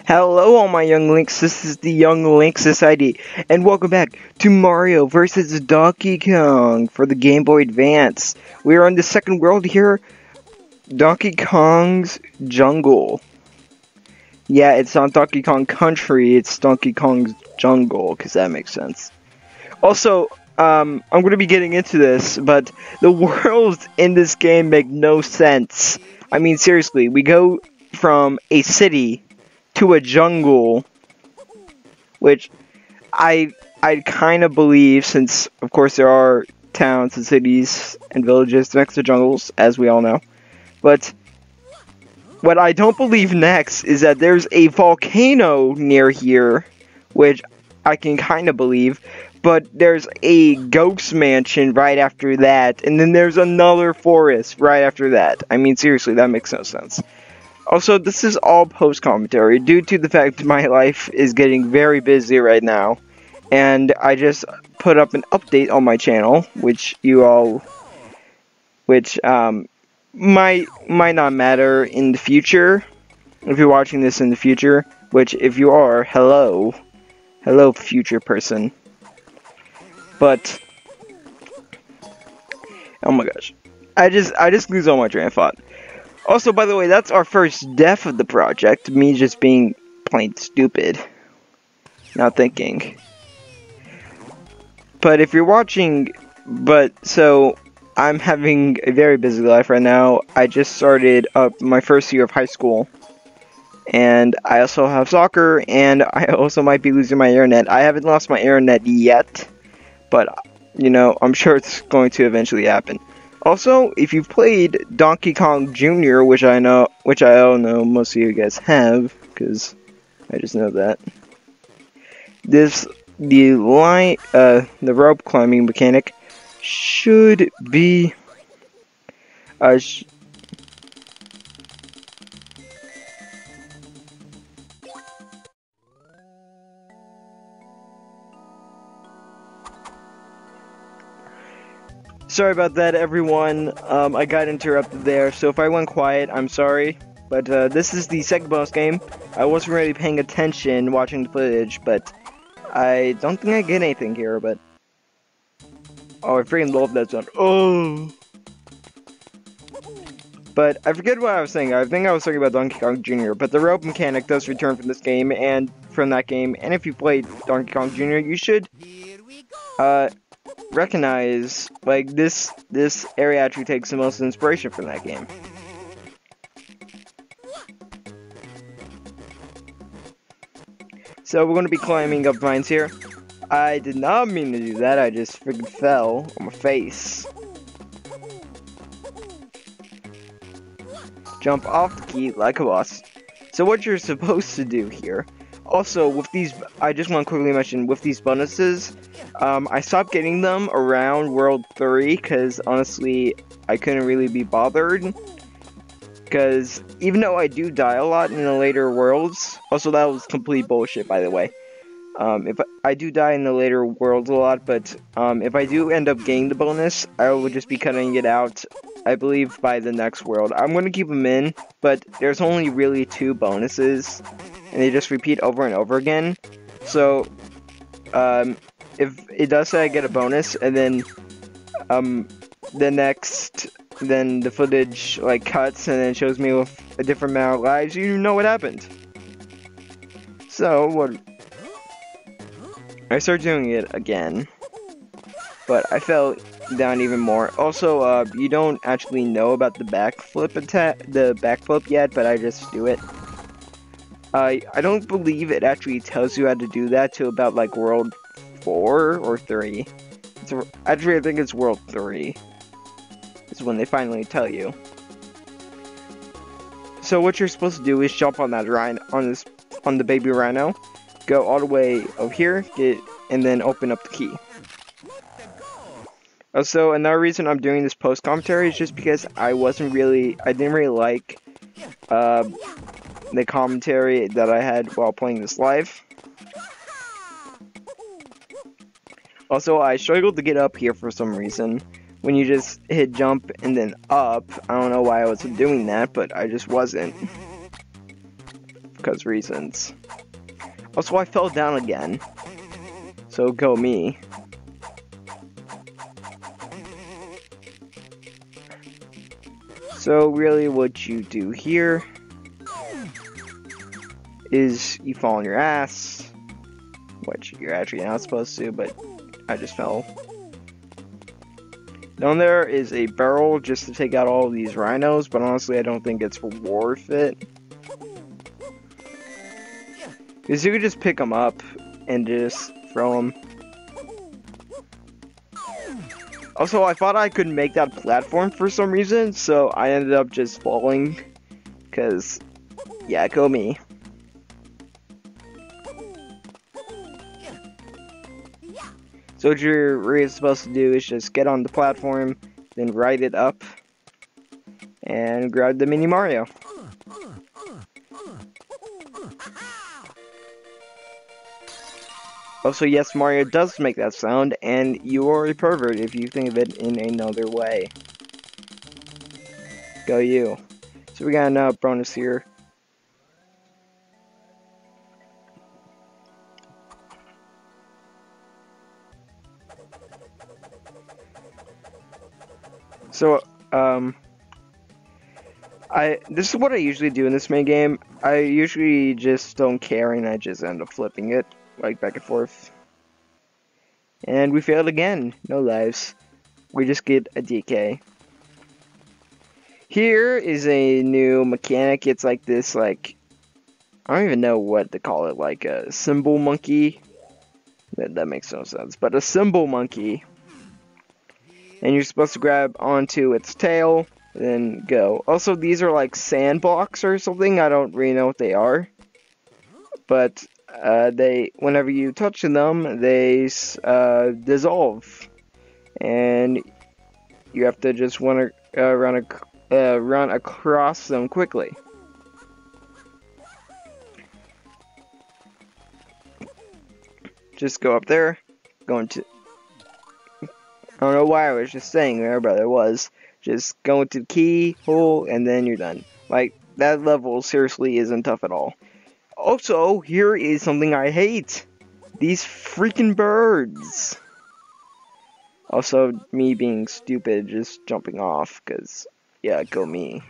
Hello all my young links, this is the Young Link Society, and welcome back to Mario vs. Donkey Kong for the Game Boy Advance. We are on the second world here, Donkey Kong's Jungle. Yeah, it's not Donkey Kong Country, it's Donkey Kong's Jungle, because that makes sense. Also, I'm going to be getting into this, but the worlds in this game make no sense. I mean, seriously, we go from a city to a jungle, which I kind of believe, since of course there are towns and cities and villages next to jungles, as we all know. But what I don't believe next is that there's a volcano near here, which I can kind of believe, but there's a ghost mansion right after that, and then there's another forest right after that. I mean, seriously, that makes no sense. Also, this is all post-commentary due to the fact my life is getting very busy right now, and I just put up an update on my channel, which might not matter in the future, if you're watching this in the future, which if you are, hello future person. But, oh my gosh, I just lose all my train of thought. Also, by the way, that's our first death of the project, me just being plain stupid, not thinking. But if you're watching, so, I'm having a very busy life right now. I just started up my first year of high school, and I also have soccer, and I also might be losing my internet. I haven't lost my internet yet, but, you know, I'm sure it's going to eventually happen. Also, if you've played Donkey Kong Jr., which I don't know most of you guys have, because I just know that. The rope climbing mechanic should be, sorry about that, everyone. I got interrupted there, so if I went quiet, I'm sorry. But this is the second boss game. I wasn't really paying attention watching the footage, but I don't think I get anything here, but... Oh, I freaking love that sound. Oh! But I forget what I was saying. I think I was talking about Donkey Kong Jr., but the rope mechanic does return from this game, and from that game. And if you played Donkey Kong Jr., you should recognize, like, this area actually takes the most inspiration from that game. So we're going to be climbing up vines here. I did not mean to do that, I just freaking fell on my face. Jump off the key like a boss. So what you're supposed to do here, also with these, I just want to quickly mention, with these bonuses, I stopped getting them around World 3, because honestly, I couldn't really be bothered. Because even though I do die a lot in the later worlds, also that was complete bullshit, by the way. If I do die in the later worlds a lot, but if I do end up getting the bonus, I will just be cutting it out, I believe, by the next world. I'm going to keep them in, but there's only really 2 bonuses, and they just repeat over and over again. So, if it does say I get a bonus, and then, then the footage, like, cuts, and then shows me with a different amount of lives, you know what happened. So, what... I started doing it again, but I fell down even more. Also, you don't actually know about the backflip yet, but I just do it. I don't believe it actually tells you how to do that till about, like, World 4 or 3. Actually, I think it's World 3. Is when they finally tell you. So what you're supposed to do is jump on that on the baby rhino, go all the way over here, and then open up the key. Also, another reason I'm doing this post commentary is just because I didn't really like the commentary that I had while playing this live. Also, I struggled to get up here for some reason. When you just hit jump and then up, I don't know why I was doing that, but I just wasn't. because reasons. Also, I fell down again. So go me. So really what you do here is you fall on your ass, which you're actually not supposed to, but I just fell. Down there is a barrel just to take out all of these rhinos, but honestly I don't think it's worth it. Because you could just pick them up and just throw them. Also, I thought I could make that platform for some reason, so I ended up just falling. Because, yeah, go me. So what you're really supposed to do is just get on the platform, then ride it up, and grab the mini Mario. Also, yes, Mario does make that sound, and you are a pervert if you think of it in another way. Go you. So we got another bonus here. So, this is what I usually do in this main game. I usually just don't care and I just end up flipping it, like back and forth. And we failed again. No lives. We just get a DK. Here is a new mechanic. It's like this, like, I don't even know what to call it, like a cymbal monkey. That makes no sense, but a cymbal monkey. And you're supposed to grab onto its tail, then go. Also, these are like sandblocks or something. I don't really know what they are. But whenever you touch them, they dissolve. And you have to just run across them quickly. Just go up there, go into... I don't know why I was just saying there, but it was. Just go into the key hole, and then you're done. Like, that level seriously isn't tough at all. Also, here is something I hate. These freaking birds. Also, me being stupid, just jumping off, because, yeah, go me.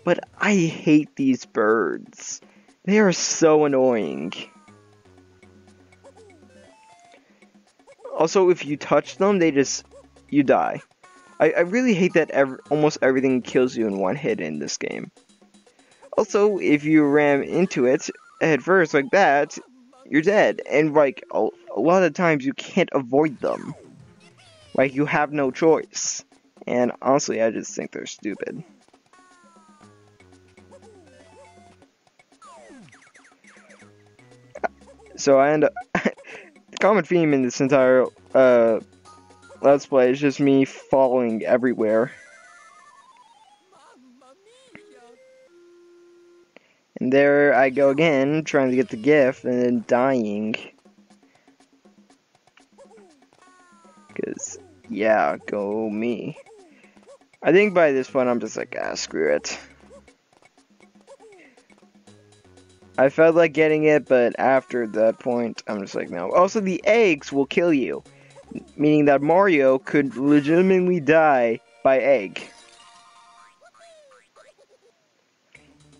But I hate these birds. They are so annoying. Also, if you touch them, you die. I really hate that almost everything kills you in one hit in this game. Also, if you ram into it head first like that, you're dead. And like, a lot of times you can't avoid them. Like, you have no choice. And honestly, I just think they're stupid. So I end up... The common theme in this entire Let's Play is just me falling everywhere. And there I go again, trying to get the gift, and then dying. Because, yeah, go me. I think by this point I'm just like, screw it. I felt like getting it, but after that point, I'm just like, no. Also, the eggs will kill you. Meaning that Mario could legitimately die by egg.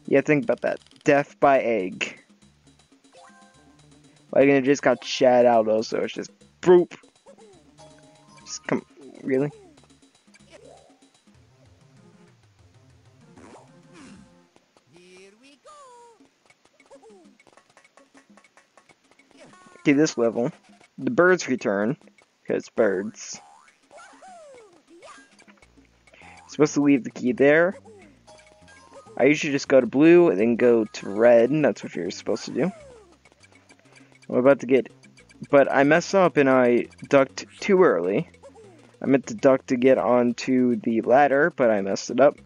Yeah, think about that. Death by egg. Like, it just got shat out also. It's just, boop. Just come, really? Okay, this level, the birds return, because birds. Supposed to leave the key there. I usually just go to blue and then go to red, and that's what you're supposed to do. I'm about to get, but I messed up and I ducked too early. I meant to duck to get onto the ladder, but I messed it up.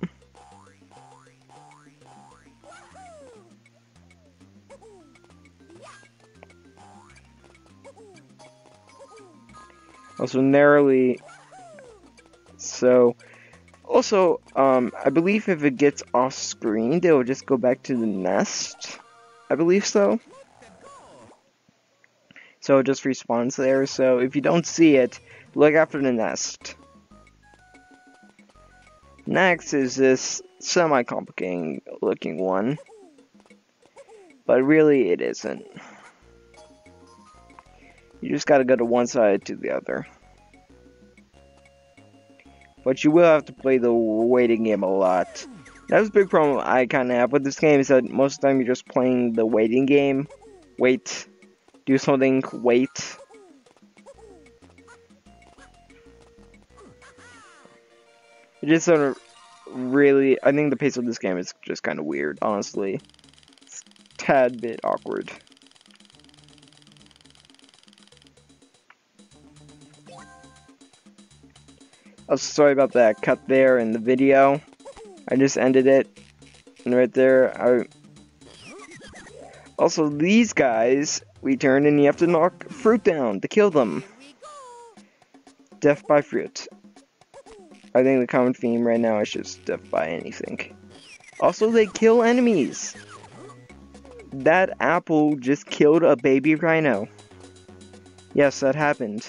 Also narrowly, so, also, I believe if it gets off screen, they will just go back to the nest. I believe so. So it just respawns there. So if you don't see it, look after the nest. Next is this semi-complicated looking one. But really it isn't. You just gotta go to one side to the other. But you will have to play the waiting game a lot. That's a big problem I kinda have with this game, is that most of the time you're just playing the waiting game. Wait. Do something, wait. It just sort of really, I think the pace of this game is just kinda weird, honestly. It's a tad bit awkward. Oh, sorry about that cut there in the video. I just ended it. And right there, Also, these guys return and you have to knock fruit down to kill them. Death by fruit. I think the common theme right now is just death by anything. Also, they kill enemies. That apple just killed a baby rhino. Yes, that happened.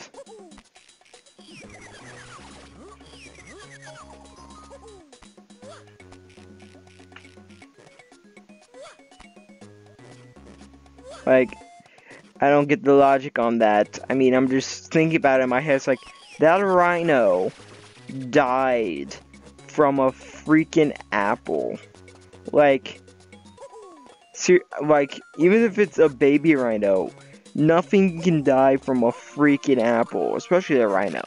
Like, I don't get the logic on that. I mean, I'm just thinking about it in my head. It's like, that rhino died from a freaking apple. Like, even if it's a baby rhino, nothing can die from a freaking apple, especially a rhino.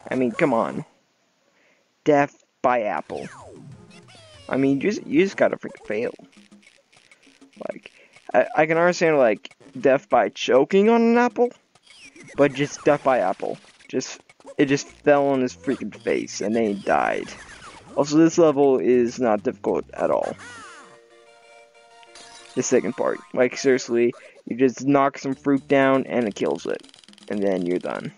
I mean, come on. Death by apple. I mean, you just gotta freaking fail. Like, I can understand, like, death by choking on an apple, but just death by apple. It just fell on his freaking face, and then he died. Also, this level is not difficult at all. The second part. Like, seriously, you just knock some fruit down, and it kills it. And then you're done.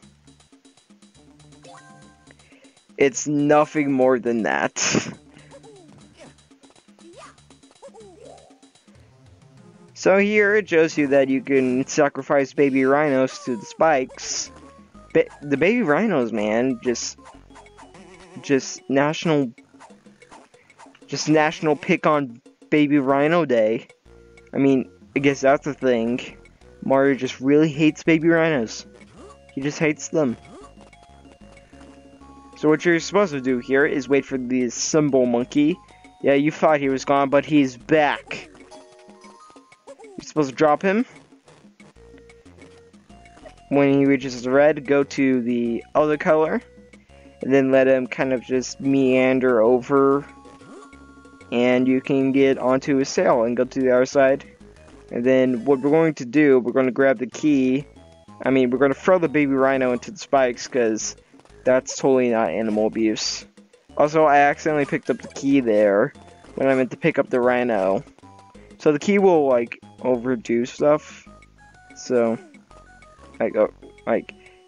It's nothing more than that. So here it shows you that you can sacrifice baby rhinos to the spikes. The baby rhinos, man, just national pick on baby rhino day. I mean, I guess that's the thing. Mario just really hates baby rhinos. He just hates them. So what you're supposed to do here is wait for the symbol monkey. Yeah, you thought he was gone, but he's back. You're supposed to drop him. When he reaches red, go to the other color. And then let him kind of just meander over. And you can get onto his sail and go to the other side. And then what we're going to do, we're going to grab the key. I mean, we're going to throw the baby rhino into the spikes, because that's totally not animal abuse. Also, I accidentally picked up the key there when I meant to pick up the rhino. So the key will, like, overdo stuff. So, like,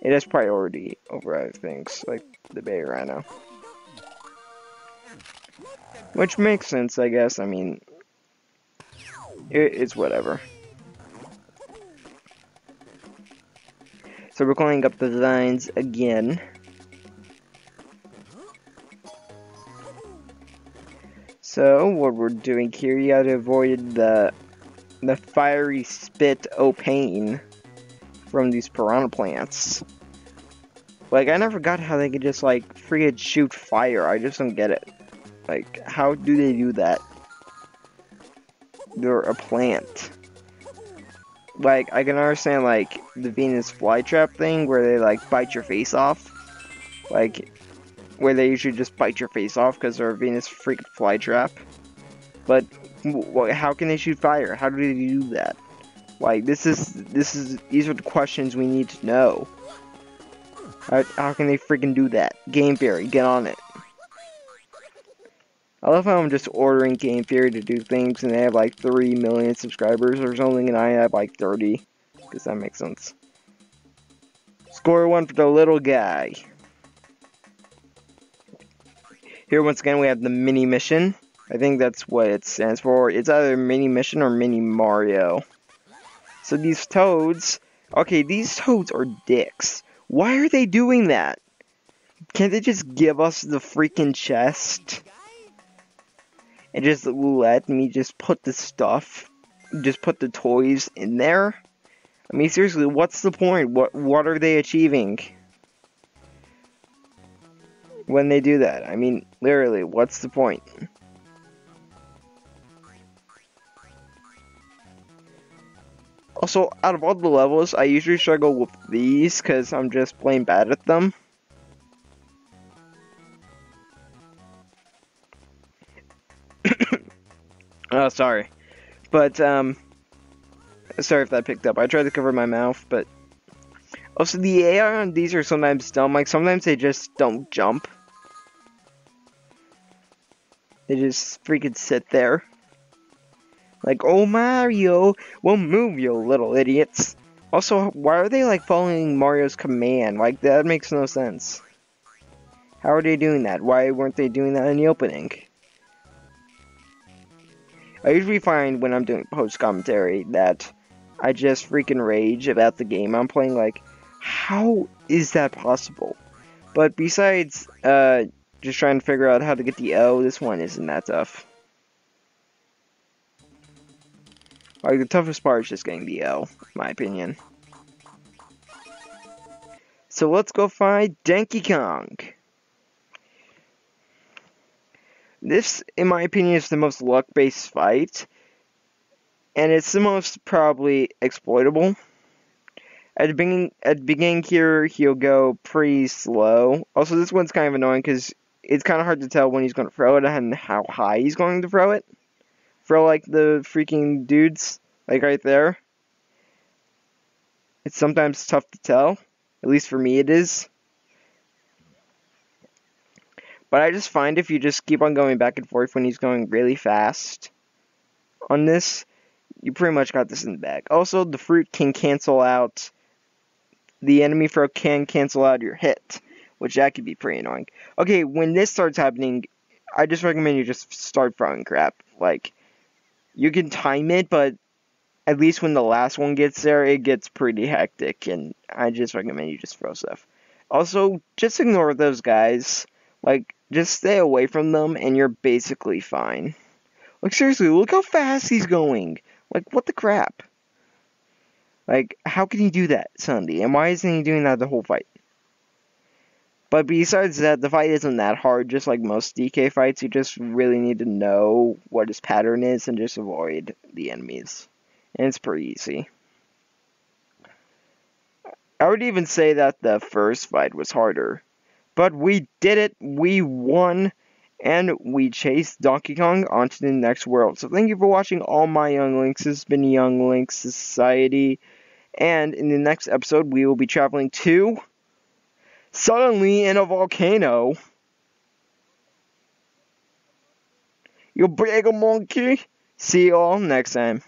it has priority over other things, like the baby rhino. Which makes sense, I guess. I mean, it's whatever. So we're cleaning up the designs again. So what we're doing here, you gotta avoid the fiery spit pain from these piranha plants. Like, I never got how they could just, like, freaking shoot fire. I just don't get it. Like, how do they do that? They're a plant. Like, I can understand, like, the Venus flytrap thing, where they, like, bite your face off. Like, where they usually just bite your face off because they're a Venus freaking flytrap. But, how can they shoot fire? How do they do that? Like, these are the questions we need to know. How can they freaking do that? Game Theory, get on it. I love how I'm just ordering Game Theory to do things, and they have like 3 million subscribers or something, and I have like 30. Because that makes sense. Score 1 for the little guy. Here, once again, we have the mini mission. I think that's what it stands for. It's either mini mission or mini Mario. So these toads, okay, these toads are dicks. Why are they doing that? Can't they just give us the freaking chest? And just let me just put the stuff, just put the toys in there? I mean, seriously, what's the point? What are they achieving when they do that? I mean, literally, what's the point? Also, out of all the levels, I usually struggle with these because I'm just plain bad at them. Oh, sorry. But, sorry if that picked up. I tried to cover my mouth, but... Also, the AI on these are sometimes dumb. Like, sometimes they just don't jump. They just freaking sit there. Like, oh, Mario, well, move, you little idiots. Also, why are they, like, following Mario's command? Like, that makes no sense. How are they doing that? Why weren't they doing that in the opening? I usually find when I'm doing post-commentary that I just freaking rage about the game I'm playing, like, how is that possible? But besides, just trying to figure out how to get the L, this one isn't that tough. Like, the toughest part is just getting the L, in my opinion. So let's go find Dankey Kong. This, in my opinion, is the most luck-based fight. And it's the most probably exploitable. At the beginning here, he'll go pretty slow. Also, this one's kind of annoying because it's kind of hard to tell when he's going to throw it and how high he's going to throw it. For, like, the freaking dudes, like, right there. It's sometimes tough to tell. At least for me it is. But I just find if you just keep on going back and forth when he's going really fast on this, you pretty much got this in the bag. Also, the fruit can cancel out... The enemy throw can cancel out your hit, which that could be pretty annoying. Okay, when this starts happening, I just recommend you just start throwing crap. Like, you can time it, but at least when the last one gets there, it gets pretty hectic, and I just recommend you just throw stuff. Also, just ignore those guys. Like, just stay away from them, and you're basically fine. Like, seriously, look how fast he's going. Like, what the crap? Like, how can he do that, Sunday? And why isn't he doing that the whole fight? But besides that, the fight isn't that hard, just like most DK fights. You just really need to know what his pattern is and just avoid the enemies. And it's pretty easy. I would even say that the first fight was harder. But we did it, we won, and we chased Donkey Kong onto the next world. So thank you for watching all my Young Links. This has been Young Links Society. And in the next episode, we will be traveling to... Suddenly in a volcano. You big monkey. See you all next time.